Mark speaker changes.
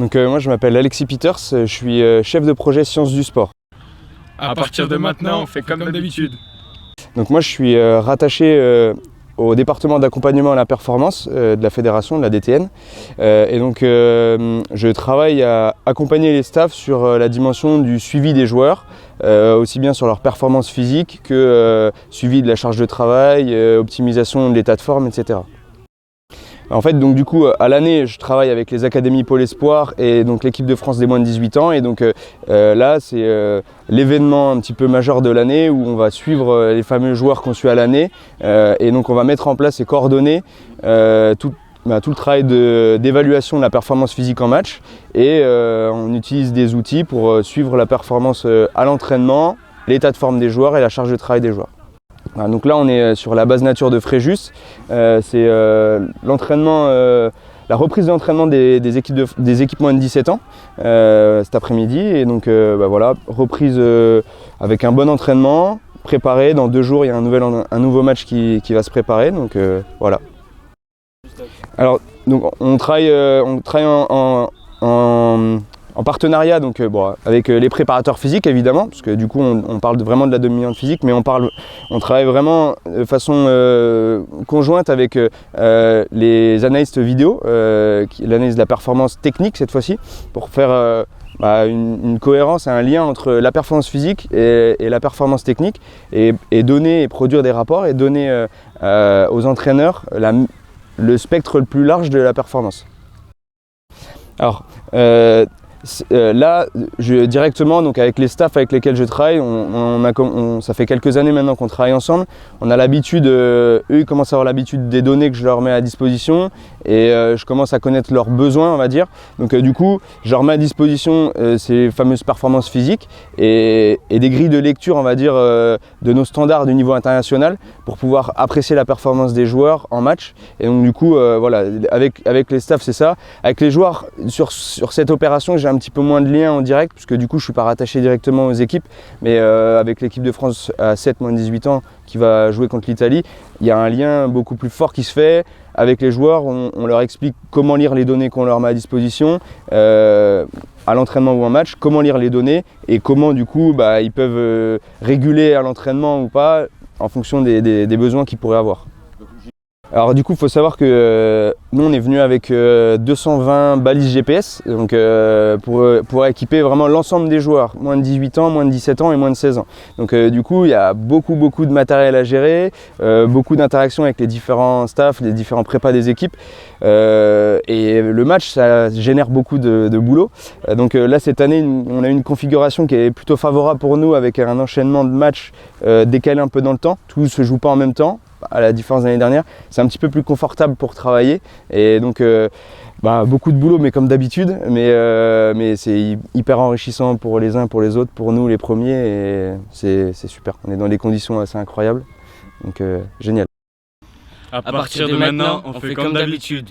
Speaker 1: Donc moi je m'appelle Alexis Peters, je suis chef de projet sciences du sport.
Speaker 2: À partir de maintenant, on fait comme d'habitude.
Speaker 1: Donc moi je suis rattaché au département d'accompagnement à la performance de la fédération, de la DTN. Et donc je travaille à accompagner les staffs sur la dimension du suivi des joueurs, aussi bien sur leur performance physique que suivi de la charge de travail, optimisation de l'état de forme, etc. En fait, donc du coup, à l'année, je travaille avec les académies Pôle Espoir et donc l'équipe de France des moins de 18 ans. Et donc là, c'est l'événement un petit peu majeur de l'année où on va suivre les fameux joueurs qu'on suit à l'année. Et donc on va mettre en place et coordonner tout le travail d'évaluation de la performance physique en match. Et on utilise des outils pour suivre la performance à l'entraînement, l'état de forme des joueurs et la charge de travail des joueurs. Voilà, donc là on est sur la base nature de Fréjus, c'est l'entraînement, la reprise d'entraînement des équipes moins de 17 ans cet après-midi. Et donc voilà, reprise avec un bon entraînement, préparé. Dans 2 jours il y a un nouveau match qui va se préparer, donc voilà. Alors donc, on travaille en partenariat donc, avec les préparateurs physiques évidemment, parce que du coup on parle vraiment de la dominante physique, mais on travaille vraiment de façon conjointe avec les analystes vidéo, l'analyse de la performance technique cette fois-ci, pour faire une cohérence et un lien entre la performance physique et la performance technique, et donner et produire des rapports et donner aux entraîneurs le spectre le plus large de la performance. Alors là, directement, donc avec les staffs avec lesquels je travaille, ça fait quelques années maintenant qu'on travaille ensemble. On a l'habitude, eux ils commencent à avoir l'habitude des données que je leur mets à disposition, et je commence à connaître leurs besoins, on va dire. Donc du coup, je leur mets à disposition ces fameuses performances physiques et des grilles de lecture, on va dire, de nos standards du niveau international pour pouvoir apprécier la performance des joueurs en match. Et donc du coup, voilà, avec les staffs c'est ça. Avec les joueurs, sur cette opération, j'ai un petit peu moins de lien en direct, puisque du coup je ne suis pas rattaché directement aux équipes, mais avec l'équipe de France à 7 moins de 18 ans qui va jouer contre l'Italie, il y a un lien beaucoup plus fort qui se fait. Avec les joueurs, on leur explique comment lire les données qu'on leur met à disposition à l'entraînement ou en match, comment lire les données et comment du coup ils peuvent réguler à l'entraînement ou pas en fonction des besoins qu'ils pourraient avoir. Alors du coup, il faut savoir que nous, on est venu avec 220 balises GPS, donc pour équiper vraiment l'ensemble des joueurs, moins de 18 ans, moins de 17 ans et moins de 16 ans. Donc du coup, il y a beaucoup de matériel à gérer, beaucoup d'interactions avec les différents staffs, les différents prépas des équipes. Et le match, ça génère beaucoup de boulot. Donc là, cette année, on a une configuration qui est plutôt favorable pour nous, avec un enchaînement de matchs décalé un peu dans le temps. Tout ne se joue pas en même temps, à la différence de l'année dernière. C'est un petit peu plus confortable pour travailler, et donc beaucoup de boulot, mais comme d'habitude, mais c'est hyper enrichissant pour les uns, pour les autres, pour nous les premiers, et c'est super. On est dans des conditions assez incroyables, donc génial.
Speaker 2: À partir de maintenant, on fait comme d'habitude.